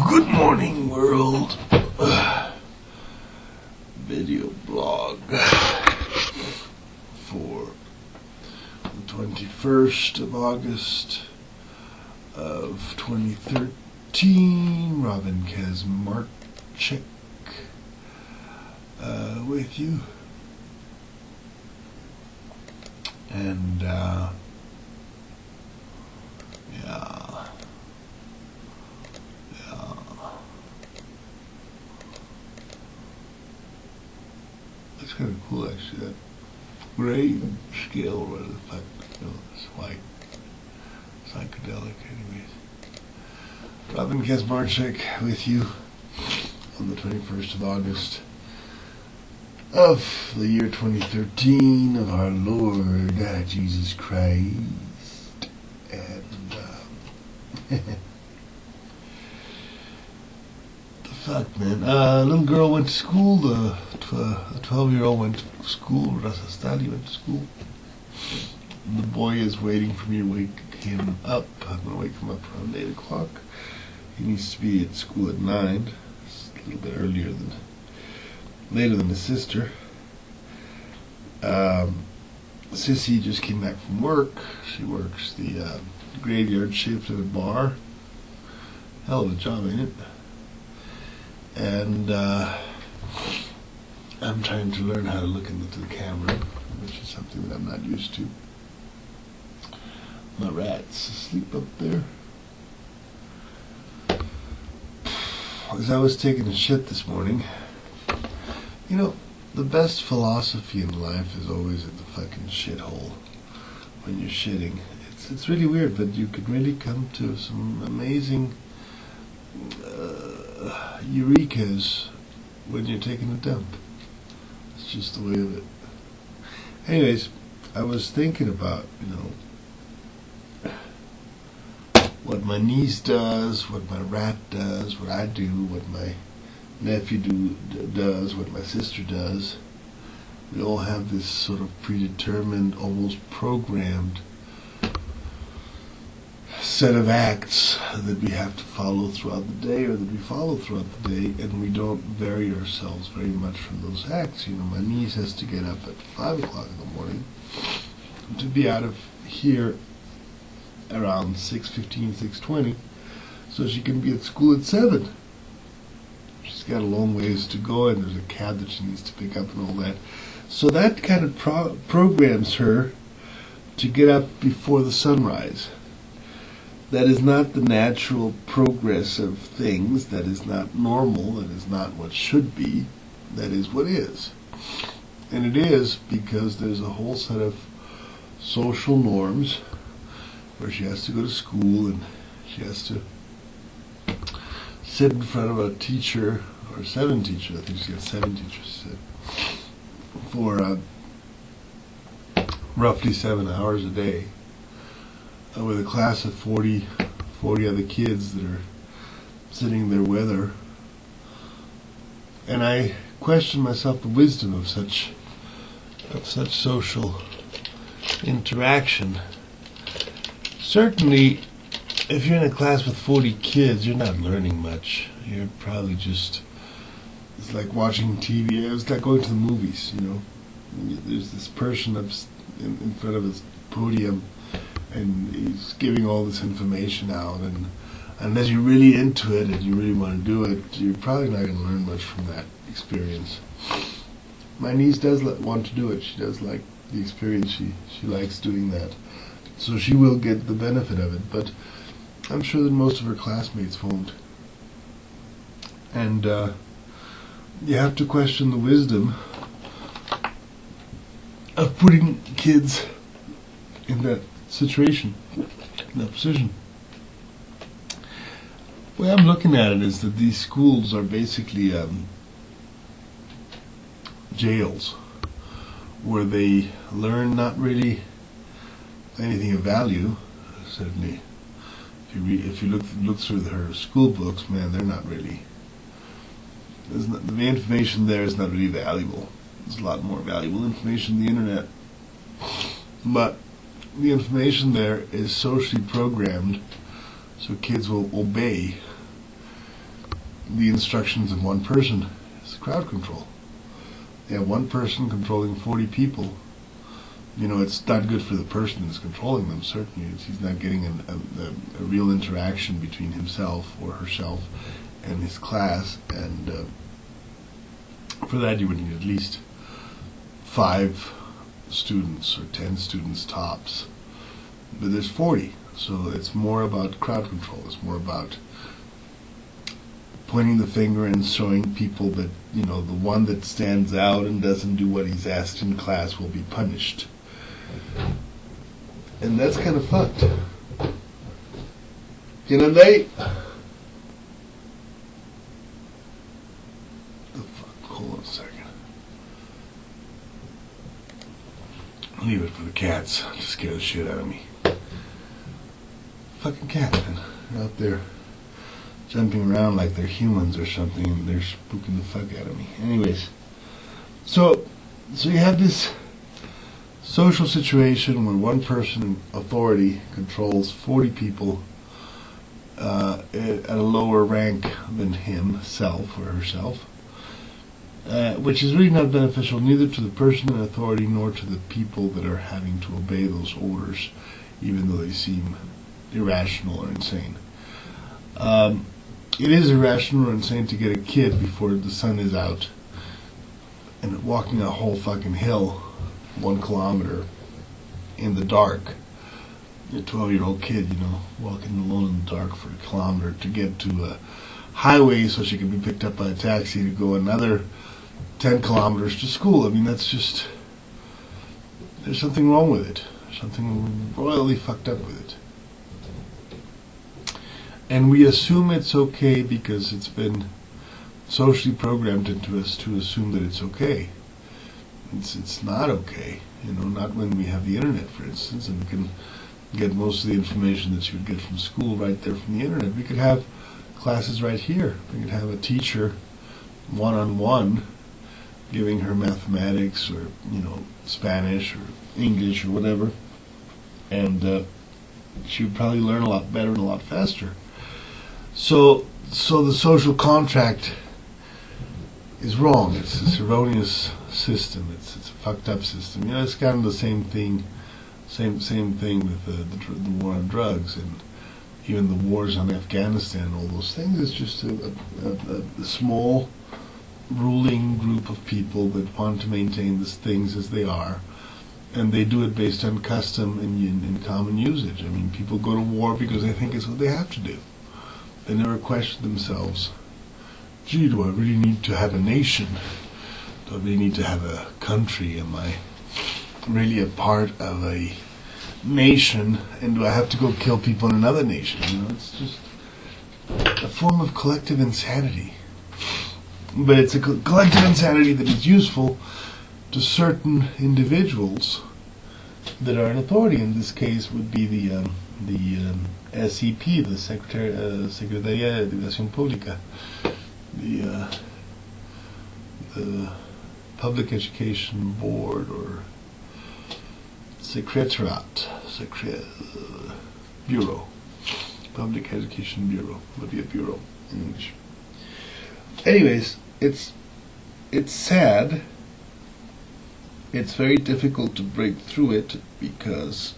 Good morning, world. Video blog for the 21st of August of 2013. Robin Kazmarczyk with you. And that's kind of cool, actually. That gray scale, rather than fact, it's white, psychedelic. Anyways, Robin Kazmarczyk with you on the 21st of August of the year 2013 of our Lord Jesus Christ. And the fuck, man. A little girl went to school. A 12-year-old went to school. Rasastali went to school. The boy is waiting for me to wake him up. I'm going to wake him up around 8 o'clock. He needs to be at school at 9. It's a little bit later than his sister. Sissy just came back from work. She works the graveyard shift at a bar. Hell of a job, ain't it? And I'm trying to learn how to look into the camera, which is something that I'm not used to. My rat's asleep up there. As I was taking a shit this morning, you know, the best philosophy in life is always in the fucking shithole when you're shitting. It's really weird, but you could really come to some amazing eurekas when you're taking a dump. It's just the way of it. Anyways, I was thinking about, what my niece does, what my rat does, what I do, what my nephew does, what my sister does. We all have this sort of predetermined, almost programmed set of acts that we have to follow throughout the day, or that we follow throughout the day, and we don't vary ourselves very much from those acts. My niece has to get up at 5 o'clock in the morning to be out of here around 6:15, 6:20, so she can be at school at 7. She's got a long ways to go, and there's a cab that she needs to pick up and all that. So that kind of programs her to get up before the sunrise. That is not the natural progress of things. That is not normal. That is not what should be. That is what is. And it is because there's a whole set of social norms where she has to go to school and she has to sit in front of a teacher, or 7 teachers, I think she got 7 teachers, for roughly 7 hours a day, with a class of 40 other kids that are sitting there with her. And I question myself the wisdom of such social interaction. Certainly, if you're in a class with 40 kids, you're not learning much. You're probably just, it's like watching TV. It's like going to the movies, There's this person up in front of his podium, and he's giving all this information out, and unless you're really into it and you really want to do it, you're probably not going to learn much from that experience. My niece does want to do it. She does like the experience. She likes doing that. So she will get the benefit of it, but I'm sure that most of her classmates won't. And you have to question the wisdom of putting kids in that situation, in that position. The way I'm looking at it is that these schools are basically jails where they learn not really anything of value. Certainly, if you look through her school books, man, they're not really. The information there is not really valuable. There's a lot more valuable information on the internet, but the information there is socially programmed, so kids will obey the instructions of one person is crowd control. They have one person controlling 40 people. It's not good for the person that's controlling them, certainly. He's not getting a real interaction between himself or herself and his class, and for that you would need at least 5 students or 10 students tops. But there's 40, so it's more about crowd control. It's more about pointing the finger and showing people that, the one that stands out and doesn't do what he's asked in class will be punished. And that's kind of fucked. Late. The fuck? Hold on a second. Leave it for the cats to scare the shit out of me. Fucking cats, man. They're out there jumping around like they're humans or something, and they're spooking the fuck out of me. Anyways, so you have this social situation where one person in authority controls 40 people at a lower rank than himself or herself, which is really not beneficial neither to the person in authority nor to the people that are having to obey those orders, even though they seem irrational or insane. It is irrational or insane to get a kid before the sun is out and walking a whole fucking hill 1 kilometer in the dark. A 12-year-old kid, walking alone in the dark for a kilometer to get to a highway so she can be picked up by a taxi to go another 10 kilometers to school. I mean, that's just, there's something wrong with it. There's something royally fucked up with it. And we assume it's okay because it's been socially programmed into us to assume that it's okay. It's not okay, not when we have the internet, for instance, and we can get most of the information that you would get from school right there from the internet. We could have classes right here. We could have a teacher one-on-one giving her mathematics or, Spanish or English or whatever, and she would probably learn a lot better and a lot faster. So the social contract is wrong. It's this erroneous system. It's a fucked up system. It's kind of the same thing with the war on drugs and even the wars on Afghanistan. All those things. It's just a small ruling group of people that want to maintain these things as they are, and they do it based on custom and common usage. I mean, people go to war because they think it's what they have to do. They never question themselves, gee, do I really need to have a nation? Do I really need to have a country? Am I really a part of a nation? And do I have to go kill people in another nation? It's just a form of collective insanity. But it's a collective insanity that is useful to certain individuals that are in authority. In this case would be the SEP, the Secretaría de Educación Pública, the Public Education Board, or Secretariat, Bureau, Public Education Bureau, would be a bureau in English. Anyways, it's sad. It's very difficult to break through it because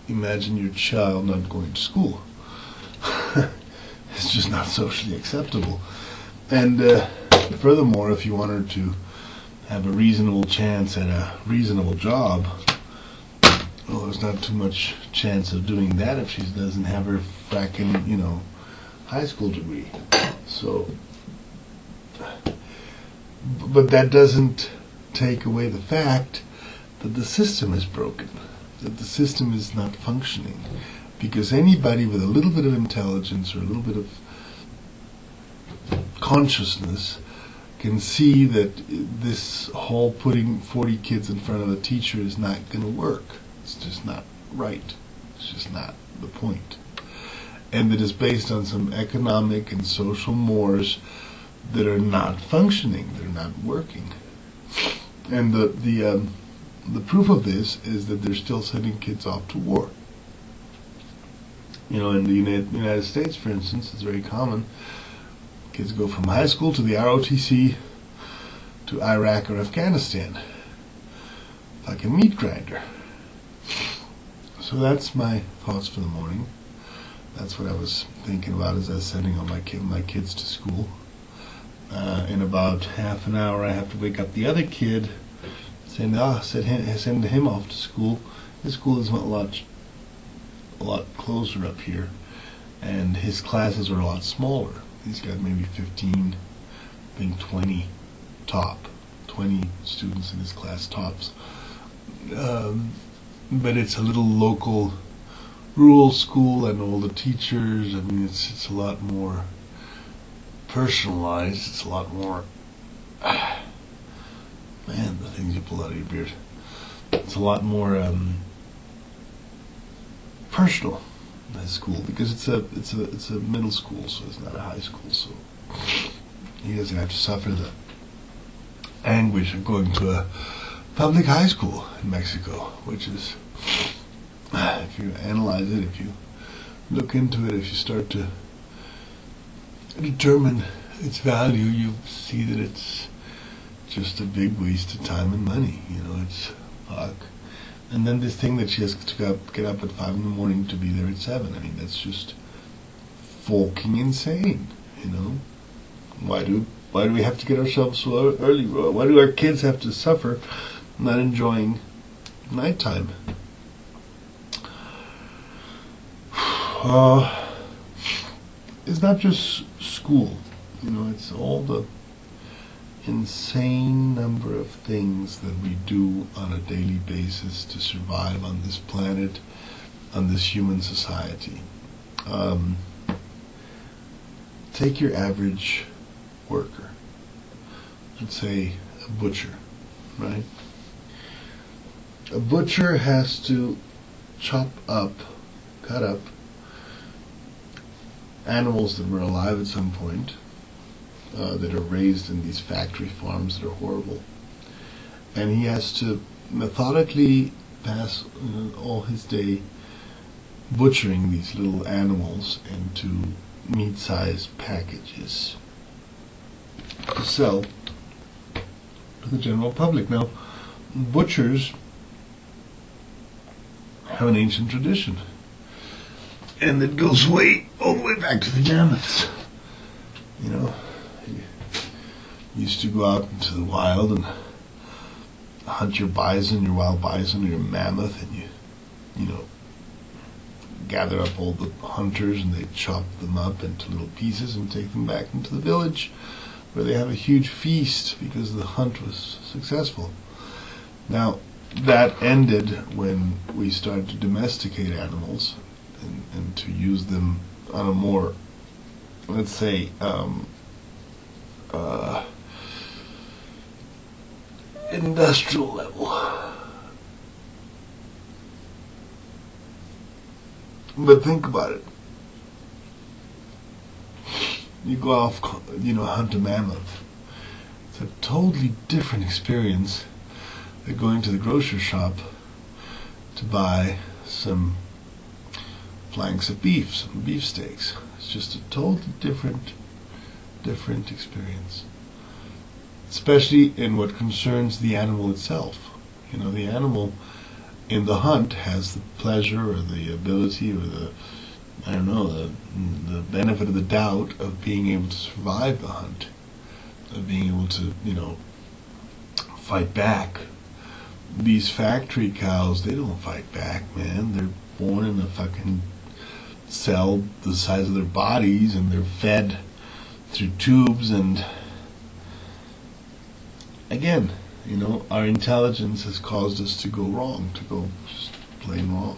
imagine your child not going to school. It's just not socially acceptable. And furthermore, if you want her to have a reasonable chance at a reasonable job, well, there's not too much chance of doing that if she doesn't have her fracking, high school degree. So, but that doesn't take away the fact that the system is broken, that the system is not functioning, because anybody with a little bit of intelligence or a little bit of consciousness can see that this whole putting 40 kids in front of a teacher is not going to work. It's just not right. It's just not the point. And that is based on some economic and social mores that are not functioning, they're not working. And the proof of this is that they're still sending kids off to war. In the United States, for instance, it's very common. Kids go from high school to the ROTC to Iraq or Afghanistan. Like a meat grinder. So that's my thoughts for the morning. That's what I was thinking about as I was sending all my kids to school. In about half an hour, I have to wake up the other kid, send him off to school. His school is a lot closer up here, and his classes are a lot smaller. He's got maybe 15, I think 20 top, 20 students in his class tops. But it's a little local, rural school, and all the teachers. I mean, it's a lot more personalized. It's a lot more. Man, the things you pull out of your beard. It's a lot more personal. His school, because it's a middle school, so it's not a high school. So he doesn't have to suffer the anguish of going to a public high school in Mexico, which is, if you analyze it, if you look into it, if you start to determine its value, you see that it's just a big waste of time and money. You know, it's fuck. And then this thing that she has to get up at 5 in the morning to be there at 7. I mean, that's just fucking insane. You know, why do we have to get ourselves so early? Why do our kids have to suffer not enjoying nighttime? It's not just school. You know, it's all the insane number of things that we do on a daily basis to survive on this planet, on this human society. Take your average worker. Let's say a butcher, right? A butcher has to cut up animals that were alive at some point, that are raised in these factory farms that are horrible, and he has to methodically pass all his day butchering these little animals into meat-sized packages to sell to the general public. Now, butchers have an ancient tradition, and it goes all the way back to the mammoths. You know, you used to go out into the wild and hunt your bison, your wild bison, or your mammoth, and you know, gather up all the hunters, and they chop them up into little pieces and take them back into the village, where they have a huge feast because the hunt was successful. Now, that ended when we started to domesticate animals and to use them on a more, let's say, industrial level. But think about it. You go off, hunt a mammoth. It's a totally different experience than going to the grocery shop to buy some flanks of beef, some beefsteaks. It's just a totally different experience. Especially in what concerns the animal itself. You know, the animal in the hunt has the pleasure or the ability or the benefit of the doubt of being able to survive the hunt, of being able to, fight back. These factory cows, they don't fight back, man. They're born in a fucking cell the size of their bodies, and they're fed through tubes, and again, our intelligence has caused us to go wrong, to go just plain wrong.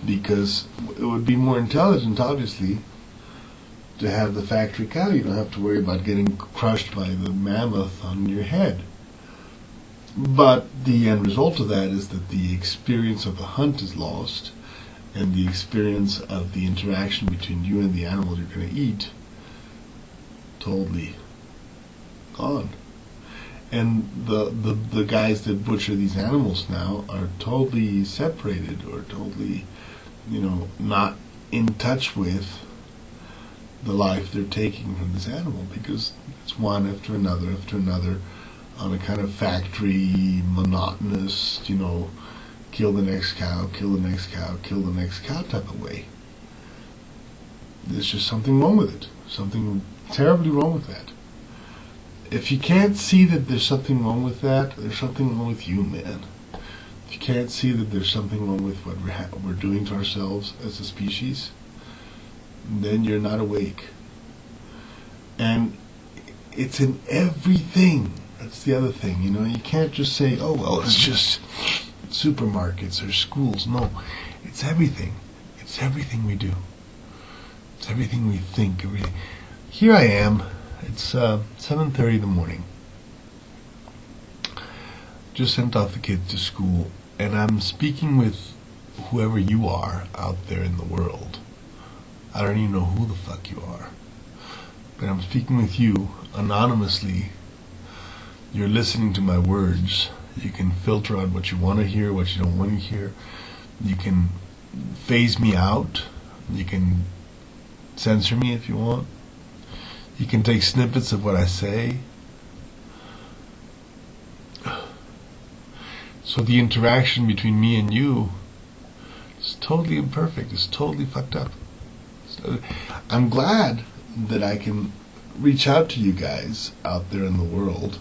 Because it would be more intelligent, obviously, to have the factory cow. You don't have to worry about getting crushed by the mammoth on your head. But the end result of that is that the experience of the hunt is lost, and the experience of the interaction between you and the animal you're going to eat, totally gone. And the guys that butcher these animals now are totally separated, or totally, not in touch with the life they're taking from this animal, because it's one after another on a kind of factory, monotonous, kill the next cow, kill the next cow, kill the next cow type of way. There's just something wrong with it. Something terribly wrong with that. If you can't see that there's something wrong with that, there's something wrong with you, man. If you can't see that there's something wrong with what we're doing to ourselves as a species, then you're not awake. And it's in everything. That's the other thing, You can't just say, oh, well, it's just supermarkets or schools. No, it's everything. It's everything we do. It's everything we think. Everything. Here I am. It's 7:30 in the morning. Just sent off the kids to school, and I'm speaking with whoever you are out there in the world. I don't even know who the fuck you are, but I'm speaking with you anonymously. You're listening to my words. You can filter out what you want to hear, what you don't want to hear. You can phase me out. You can censor me if you want. You can take snippets of what I say. So the interaction between me and you is totally imperfect. It's totally fucked up. So I'm glad that I can reach out to you guys out there in the world,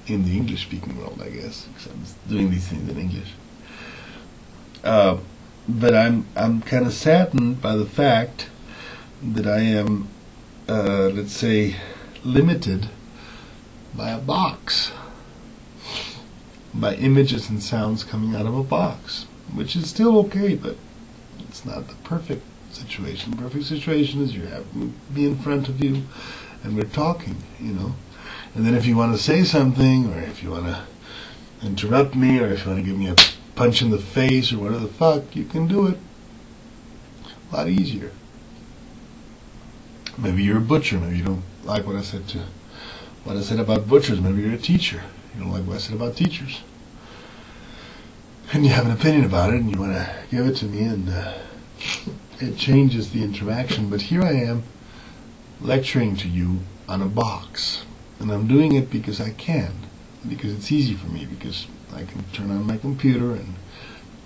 in the English-speaking world, I guess, because I'm doing these things in English. But I'm kind of saddened by the fact that I am, let's say, limited by a box, by images and sounds coming out of a box, which is still okay, but it's not the perfect situation. The perfect situation is you have me in front of you, and we're talking, And then if you want to say something, or if you want to interrupt me, or if you want to give me a punch in the face, or whatever the fuck, you can do it. A lot easier. Maybe you're a butcher. Maybe you don't like what I said about butchers. Maybe you're a teacher. You don't like what I said about teachers. And you have an opinion about it, and you want to give it to me, and it changes the interaction. But here I am, lecturing to you on a box. And I'm doing it because I can. Because it's easy for me. Because I can turn on my computer and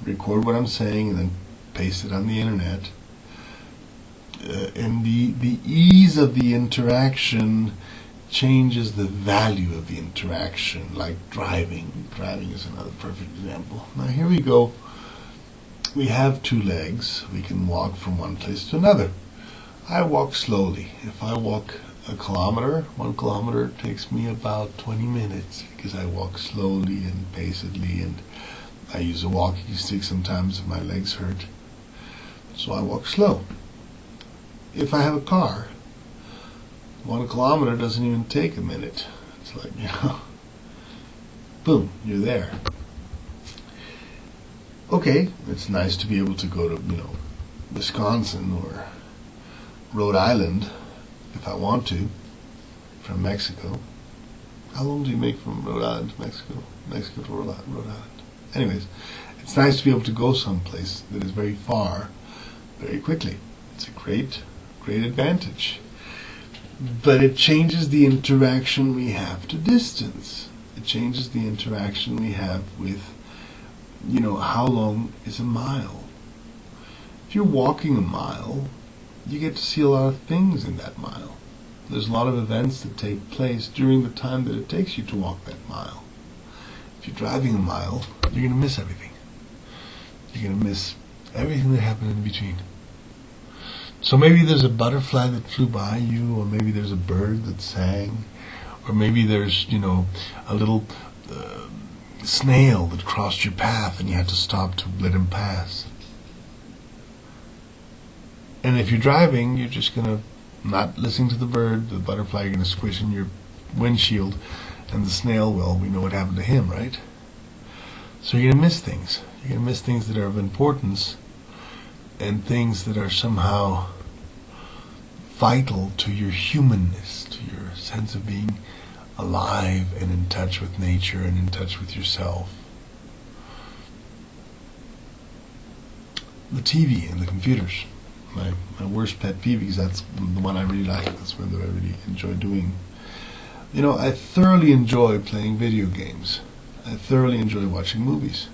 record what I'm saying and then paste it on the internet. And the ease of the interaction changes the value of the interaction, like driving. Driving is another perfect example. Now here we go. We have two legs. We can walk from one place to another. I walk slowly. If I walk a kilometer, 1 kilometer takes me about 20 minutes because I walk slowly and pacedly, and I use a walking stick sometimes if my legs hurt. So I walk slow. If I have a car, 1 kilometer doesn't even take a minute. It's like, boom, you're there. Okay, it's nice to be able to go to, Wisconsin or Rhode Island if I want to, from Mexico. How long do you make from Rhode Island to Mexico? Mexico to Rhode Island. Anyways, it's nice to be able to go someplace that is very far, very quickly. It's a great advantage. But it changes the interaction we have to distance. It changes the interaction we have with, how long is a mile? If you're walking a mile, you get to see a lot of things in that mile. There's a lot of events that take place during the time that it takes you to walk that mile. If you're driving a mile, you're going to miss everything. You're going to miss everything that happened in between. So maybe there's a butterfly that flew by you, or maybe there's a bird that sang, or maybe there's, a little snail that crossed your path and you had to stop to let him pass. And if you're driving, you're just going to not listen to the bird, the butterfly, you're going to squish in your windshield, and the snail, well, we know what happened to him, right? So you're going to miss things. You're going to miss things that are of importance, and things that are somehow vital to your humanness, to your sense of being alive and in touch with nature and in touch with yourself. The TV and the computers. my worst pet peeve, because that's the one I really like. That's one that I really enjoy doing. You know, I thoroughly enjoy playing video games. I thoroughly enjoy watching movies.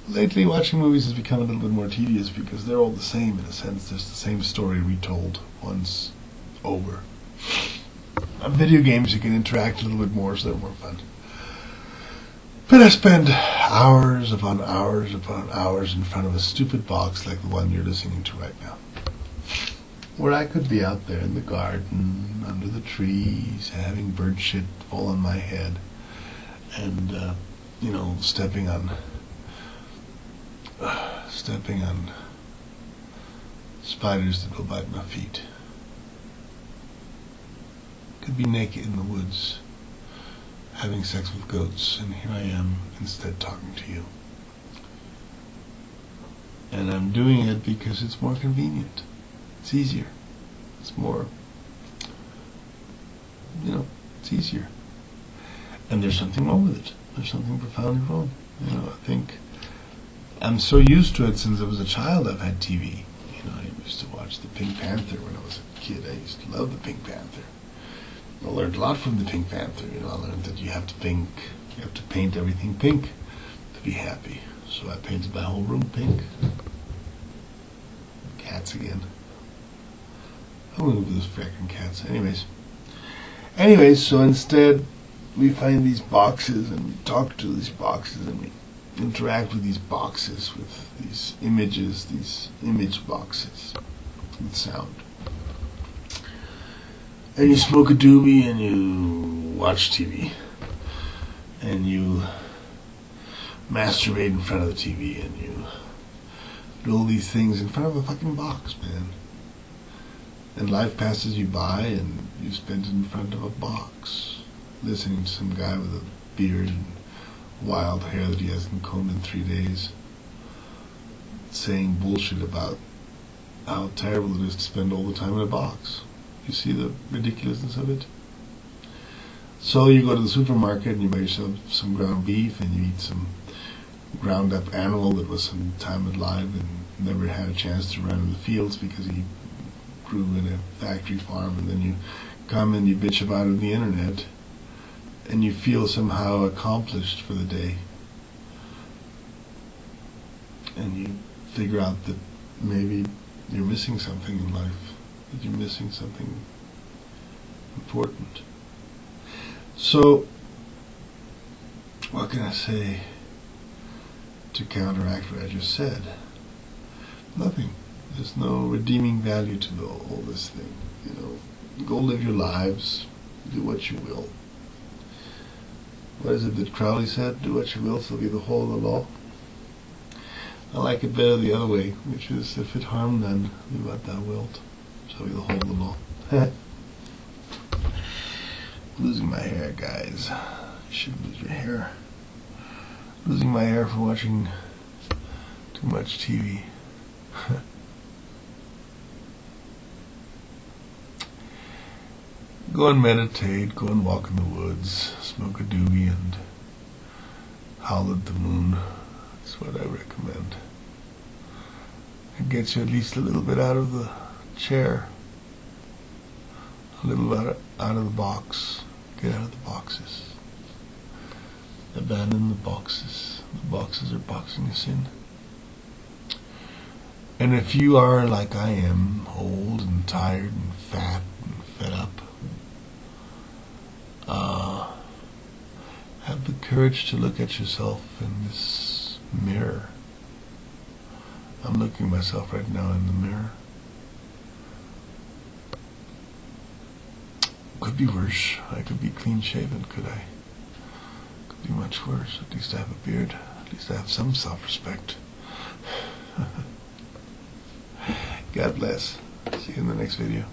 Lately, watching movies has become a little bit more tedious because they're all the same in a sense. There's the same story retold once over. On video games, you can interact a little bit more, so they're more fun. But I spend hours upon hours upon hours in front of a stupid box like the one you're listening to right now, where I could be out there in the garden, under the trees, having bird shit fall on my head, and stepping on spiders that will bite my feet. Could be naked in the woods, having sex with goats, and here I am instead talking to you. And I'm doing it because it's more convenient. It's easier. It's more, it's easier. And there's something wrong with it. There's something profoundly wrong. I think I'm so used to it since I was a child. I've had TV. I used to watch the Pink Panther when I was a kid. I used to love the Pink Panther. I learned a lot from the Pink Panther. I learned that you have to paint everything pink to be happy. So I painted my whole room pink. Cats again. I'm gonna do this frickin' cats. Anyways, so instead we find these boxes and we talk to these boxes and we interact with these boxes, with these images, these image boxes with sound. And you smoke a doobie and you watch TV. And you masturbate in front of the TV and you do all these things in front of a fucking box, man. And life passes you by and you spend it in front of a box, listening to some guy with a beard and wild hair that he hasn't combed in 3 days, saying bullshit about how terrible it is to spend all the time in a box. You see the ridiculousness of it? So you go to the supermarket and you buy yourself some ground beef and you eat some ground up animal that was some time alive and never had a chance to run in the fields because he grew in a factory farm, and then you come and you bitch about it on the internet and you feel somehow accomplished for the day, and you figure out that maybe you're missing something in life, that you're missing something important. So what can I say to counteract what I just said? Nothing. There's no redeeming value to all this thing. Go live your lives, do what you will. What is it that Crowley said? Do what you will, so be the whole of the law. I like it better the other way, which is, if it harm none, do what thou wilt, so be the whole of the law. Losing my hair, guys. You shouldn't lose your hair. Losing my hair for watching too much TV. Go and meditate, go and walk in the woods, smoke a doobie and howl at the moon. That's what I recommend. It gets you at least a little bit out of the chair, a little out of the box. Get out of the boxes. Abandon the boxes. The boxes are boxing us in. And if you are like I am, old and tired and fat and fed up, have the courage to look at yourself in this mirror. I'm looking at myself right now in the mirror. Could be worse. I could be clean shaven, could I? Could be much worse. At least I have a beard. At least I have some self-respect. God bless. See you in the next video.